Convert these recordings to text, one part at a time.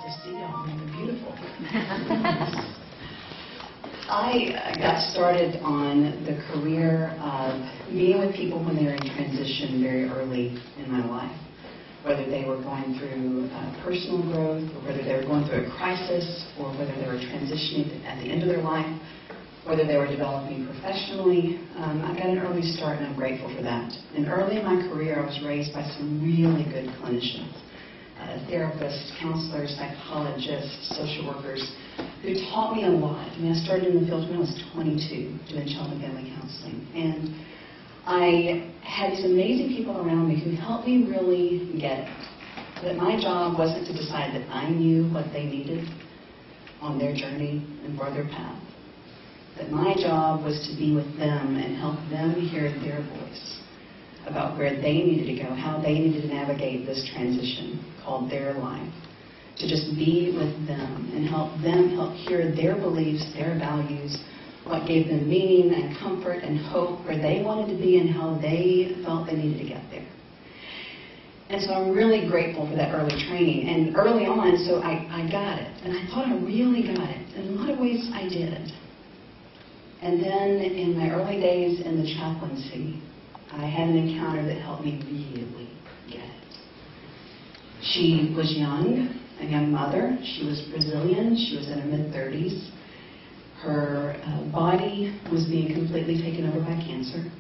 to see y'all. You're beautiful. I got started on the career of being with people when they were in transition very early in my life, whether they were going through personal growth, or whether they were going through a crisis, or whether they were transitioning at the end of their life, whether they were developing professionally. I got an early start, and I'm grateful for that. And early in my career, I was raised by some really good clinicians, therapists, counselors, psychologists, social workers, who taught me a lot. I mean, I started in the field when I was 22 doing child and family counseling. And I had these amazing people around me who helped me really get it. That my job wasn't to decide that I knew what they needed on their journey and for their path. That my job was to be with them and help them hear their voice about where they needed to go, how they needed to navigate this transition called their life. To just be with them and help hear their beliefs, their values, what gave them meaning and comfort and hope, where they wanted to be and how they felt they needed to get there. And so I'm really grateful for that early training. And early on, so I got it. And I thought I really got it. In a lot of ways, I did. And then in my early days in the chaplaincy, I had an encounter that helped me really get it. She was young, a young mother. She was Brazilian. She was in her mid-30s. Her body was being completely taken over by cancer.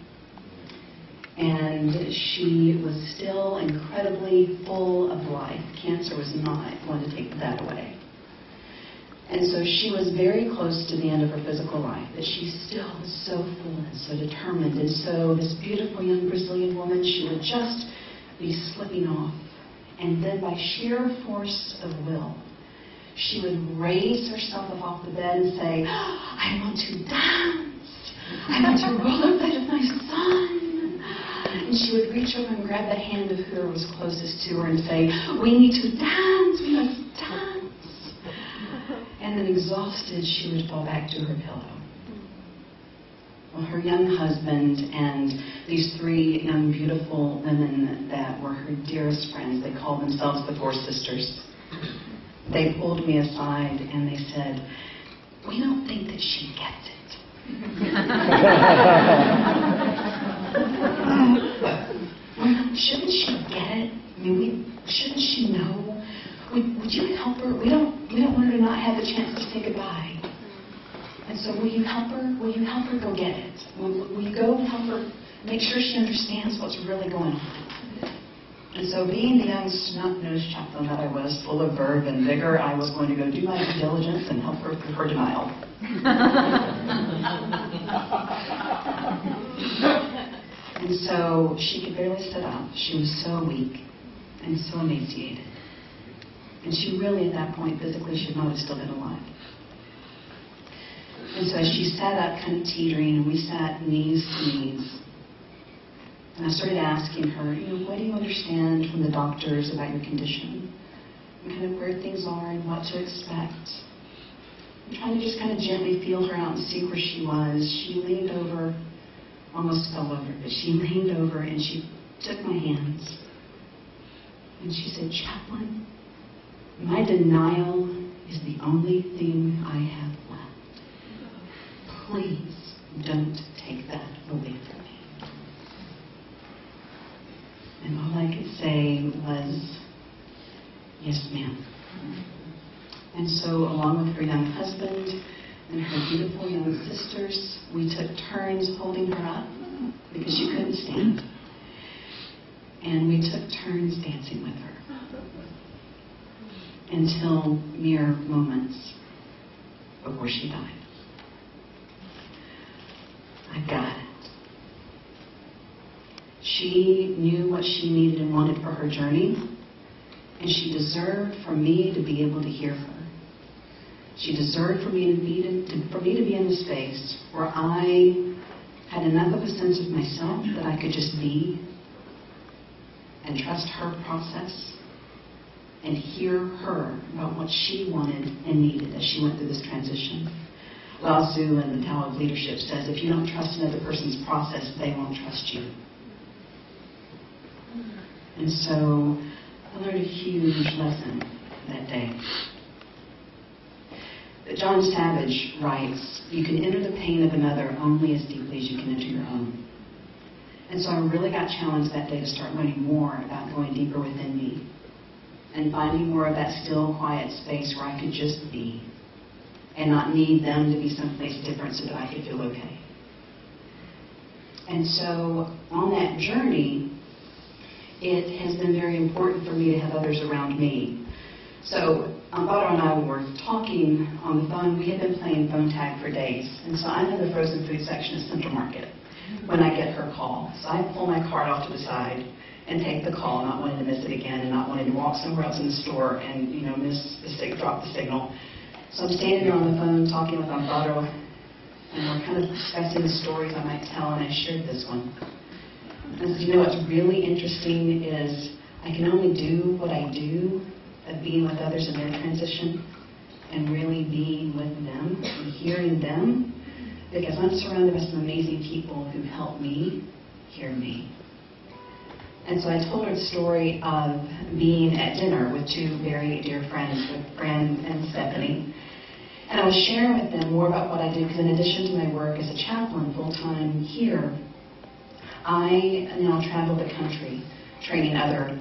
And she was still incredibly full of life. Cancer was not going to take that away. And so she was very close to the end of her physical life, but she still was so full and so determined. And so this beautiful young Brazilian woman, she would just be slipping off. And then by sheer force of will, she would raise herself up off the bed and say, I want to dance. I want to rollerblade with my son. And she would reach over and grab the hand of whoever was closest to her and say, we need to dance. We must dance. And then exhausted, she would fall back to her pillow. Well, her young husband and these three young, beautiful women that were her dearest friends, they called themselves the Four Sisters. They pulled me aside and they said, we don't think that she gets it. Shouldn't she get it? I mean, shouldn't she know? Would you help her? We don't want her to not have the chance to say goodbye. And so will you help her? Will you help her go get it? Will you go help her make sure she understands what's really going on? And so being the young snot-nosed chaplain that I was, full of verve and vigor, I was going to go do my due diligence and help her through her denial. And so she could barely sit up. She was so weak and so emaciated. And she really, at that point, physically should not have still been alive. And so as she sat up, kind of teetering, and we sat knees to knees, and I started asking her, what do you understand from the doctors about your condition? And kind of where things are and what to expect. I'm trying to just kind of gently feel her out and see where she was. She leaned over, almost fell over, but she leaned over and she took my hands. And she said, Chaplain, my denial is the only thing I have left. Please don't take that away from me. And all I could say was, yes, ma'am. And so along with her young husband and her beautiful young sisters, we took turns holding her up because she couldn't stand. And we took turns dancing with her. Until mere moments before she died. I got it. She knew what she needed and wanted for her journey, and she deserved for me to be able to hear her. She deserved for me to be in a space where I had enough of a sense of myself that I could just be and trust her process and hear her about what she wanted and needed as she went through this transition. Lao Tzu in the Tao of Leadership says, if you don't trust another person's process, they won't trust you. And so I learned a huge lesson that day. But John Savage writes, "You can enter the pain of another only as deeply as you can enter your own." And so I really got challenged that day to start learning more about going deeper within me and finding more of that still, quiet space where I could just be and not need them to be someplace different so that I could feel okay. And so on that journey, it has been very important for me to have others around me. So Amparo and I were talking on the phone. We had been playing phone tag for days. And so I'm in the frozen food section at Central Market when I get her call. So I pull my cart off to the side and take the call, not wanting to miss it again and not wanting to walk somewhere else in the store and, drop the signal. So I'm standing there on the phone talking with Amparo, and we're kind of discussing the stories I might tell, and I shared this one. And so, what's really interesting is I can only do what I do of being with others in their transition and really being with them and hearing them, because I'm surrounded by some amazing people who help me hear me. And so I told her the story of being at dinner with two very dear friends, with Fran and Stephanie. And I was sharing with them more about what I do, because in addition to my work as a chaplain full-time here, I now travel the country training other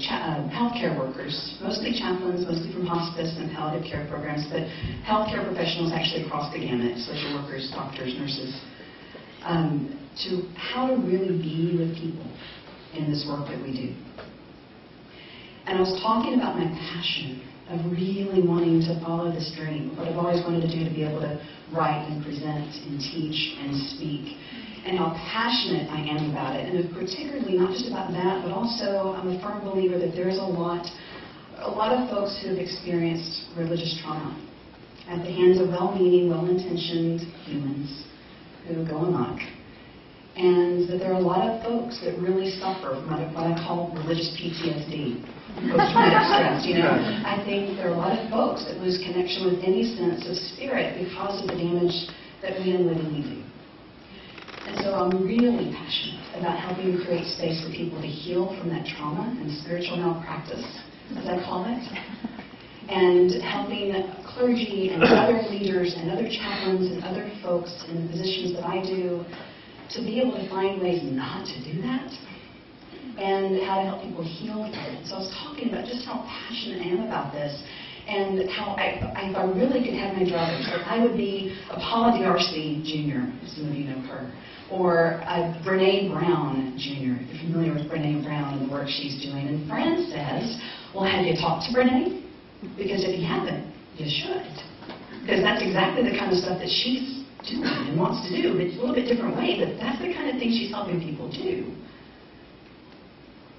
healthcare workers, mostly chaplains, mostly from hospice and palliative care programs, but healthcare professionals actually across the gamut, social workers, doctors, nurses, to how to really be with people in this work that we do. And I was talking about my passion of really wanting to follow this dream, what I've always wanted to do, to be able to write and present and teach and speak, and how passionate I am about it. And particularly not just about that, but also I'm a firm believer that there's a lot of folks who have experienced religious trauma at the hands of well-meaning, well-intentioned humans who go amok. And that there are a lot of folks that really suffer from what I call religious PTSD, post-traumatic stress. I think there are a lot of folks that lose connection with any sense of spirit because of the damage that we unwittingly do. And so I'm really passionate about helping create space for people to heal from that trauma and spiritual malpractice, as I call it, and helping clergy and other leaders and other chaplains and other folks in the positions that I do to be able to find ways not to do that, and how to help people heal from it. So I was talking about just how passionate I am about this, and how if I really could have my druthers, I would be a Paula D'Arcy Jr., if some of you know her, or a Brene Brown Jr., if you're familiar with Brene Brown and the work she's doing. And Fran says, well, have you talked to Brene? Because if you haven't, you should. Because that's exactly the kind of stuff that she's doing and wants to do. But it's a little bit different way, but that's the kind of thing she's helping people do.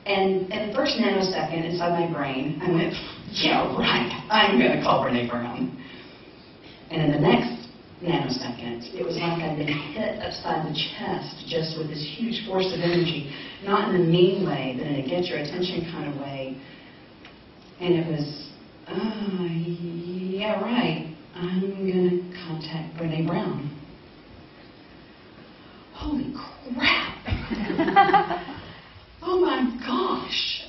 And in the first nanosecond inside my brain, I went, yeah, right, I'm going to call Brene Brown. And in the next nanosecond, it was like I'd been hit upside the chest just with this huge force of energy, not in a mean way, but in a get your attention kind of way. And it was, yeah, right, I'm going to contact Brene Brown. Holy crap! Oh my gosh,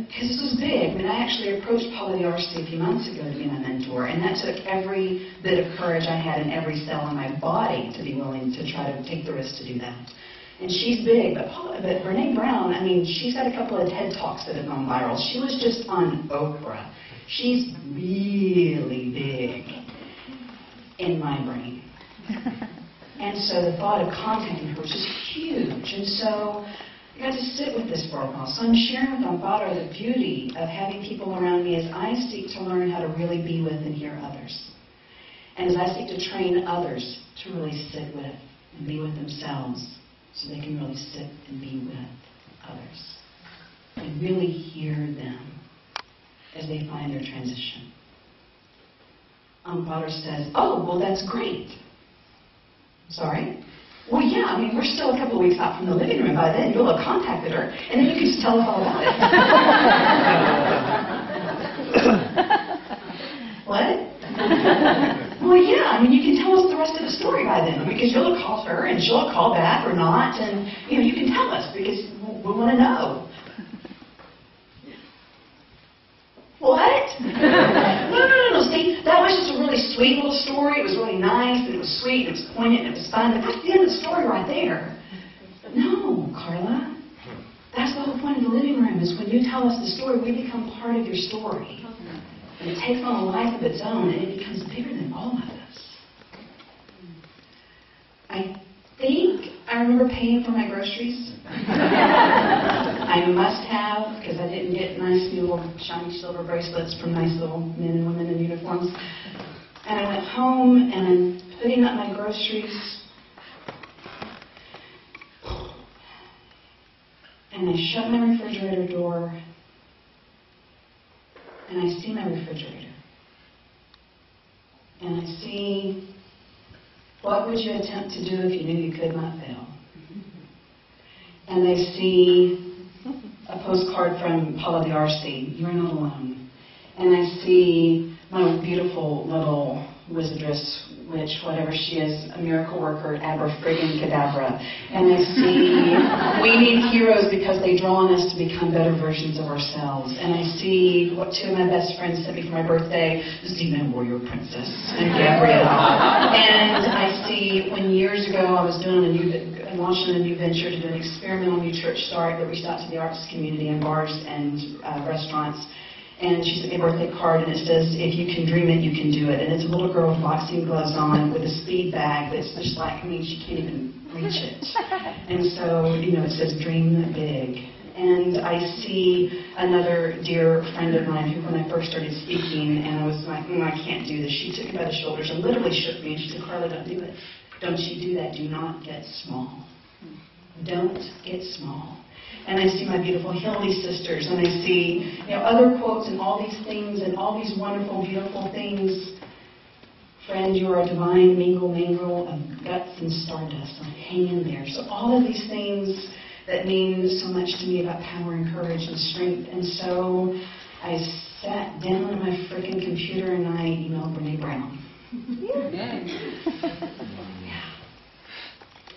because this was big. I mean, I actually approached Paula D'Arcy a few months ago to be my mentor, and that took every bit of courage I had in every cell in my body to be willing to try to take the risk to do that. And she's big, but Brene Brown, I mean, she's got a couple of TED Talks that have gone viral. She was just on Oprah. She's really big in my brain. And so the thought of contacting her was just huge. And so I got to sit with this for a while. So I'm sharing with Amparo the beauty of having people around me as I seek to learn how to really be with and hear others. And as I seek to train others to really sit with and be with themselves so they can really sit and be with others. And really hear them as they find their transition. Amparo says, oh, well, that's great. Sorry? Well, yeah, I mean, we're still a couple of weeks out from the living room. By then, you'll have contacted her, and then you can just tell us all about it. What? Well, yeah, I mean, you can tell us the rest of the story by then, because you'll have called her, and she'll have called back or not, and, you can tell us, because we want to know. What? No. See, that was just a really sweet little story. It was really nice, and it was sweet, and it was poignant, and it was fun, but that's the end of the story right there. No, Carla. That's the whole point of the living room, is when you tell us the story, we become part of your story. And it takes on a life of its own, and it becomes bigger than all of us. I think I remember paying for my groceries. I must have, because I didn't get nice new little shiny silver bracelets from nice little men and women in uniforms. And I went home, and I'm putting up my groceries. And I shut my refrigerator door, and I see my refrigerator. And I see, what would you attempt to do if you knew you could not fail? And I see a postcard from Paula the RC, You're Not Alone. And I see my beautiful little wizardress witch, whatever she is, a miracle worker, abra-friggin-cadabra. And I see we need heroes because they draw on us to become better versions of ourselves. And I see what two of my best friends sent me for my birthday, Xena, Warrior Princess, and Gabrielle. And I see when years ago I was launching a new venture to do an experimental new church start that reached out to the arts community and bars and restaurants. And she sent me a birthday card, and it says, if you can dream it, you can do it. And it's a little girl with boxing gloves on with a speed bag that's just like, she can't even reach it. And so, it says, dream big. And I see another dear friend of mine who, when I first started speaking, and I was like, I can't do this. She took me by the shoulders and literally shook me, and she said, Carla, don't do it. Don't you do that. Do not get small. Don't get small. And I see my beautiful Hildy sisters, and I see other quotes and all these things and all these wonderful, beautiful things. Friend, you are a divine mingle of guts and stardust. So hang in there. So all of these things that mean so much to me about power and courage and strength. And so I sat down at my freaking computer and I emailed Brene Brown. Yeah.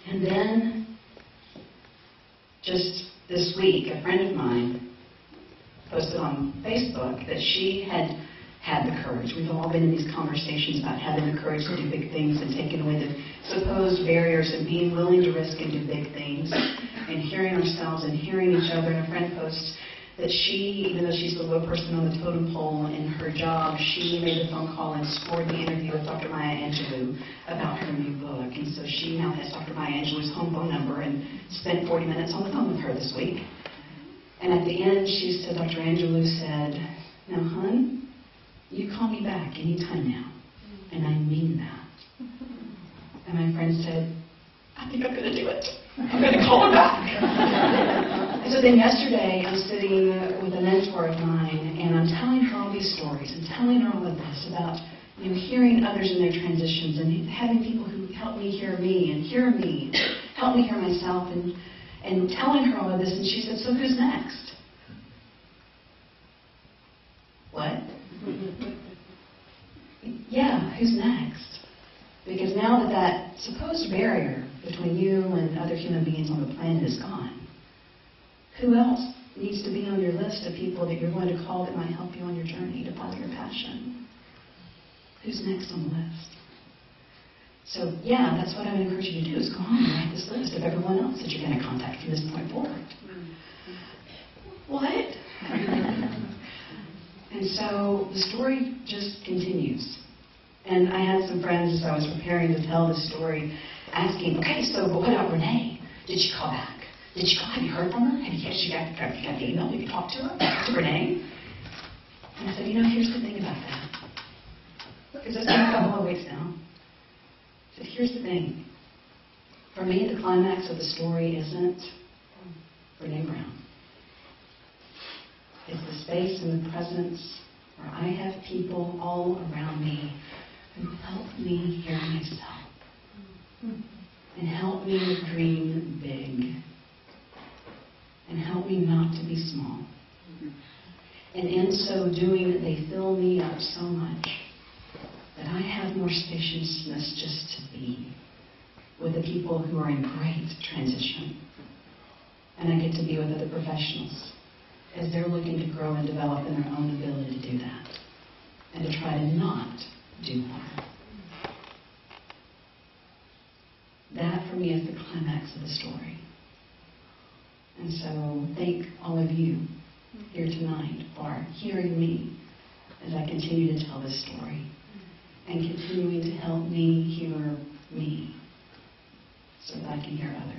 And then, just this week, a friend of mine posted on Facebook that she had the courage. We've all been in these conversations about having the courage to do big things and taking away the supposed barriers and being willing to risk and do big things and hearing ourselves and hearing each other. And a friend posts that she, even though she's the low person on the totem pole in her job, she made a phone call and scored the interview with Dr. Maya Angelou about her new book. And so she now has Dr. Maya Angelou's home phone number and spent 40 minutes on the phone with her this week. And at the end, she said, Dr. Angelou said, now, hon, you call me back anytime now. And I mean that. And my friend said, I think I'm going to do it. I'm going to call her back. And so then yesterday, I'm sitting with a mentor of mine, and I'm telling her all these stories, and telling her all of this about hearing others in their transitions, and having people who help me, help me hear myself, and telling her all of this. And she said, so who's next? What? Yeah, who's next? Because now that supposed barrier between you and other human beings on the planet is gone, who else needs to be on your list of people that you're going to call that might help you on your journey to follow your passion? Who's next on the list? So, yeah, that's what I would encourage you to do, is go home and write this list of everyone else that you're going to contact from this point forward. What? And so the story just continues. And I had some friends, as I was preparing to tell this story, asking, okay, so what about Renee? Did she call back? Did she call? Have you heard from her? Have you got the email? Have you talked to her? To Renee? And I said, here's the thing about that. Because it's been a couple of weeks now. I said, here's the thing. For me, the climax of the story isn't Brene Brown. It's the space and the presence where I have people all around me who help me hear myself and help me dream big and help me not to be small. And in so doing, they fill me up so much that I have more spaciousness just to be with the people who are in great transition. And I get to be with other professionals as they're looking to grow and develop in their own ability to do that and to try to not do harm. to the story. And so thank all of you here tonight for hearing me as I continue to tell this story and continuing to help me hear me so that I can hear others.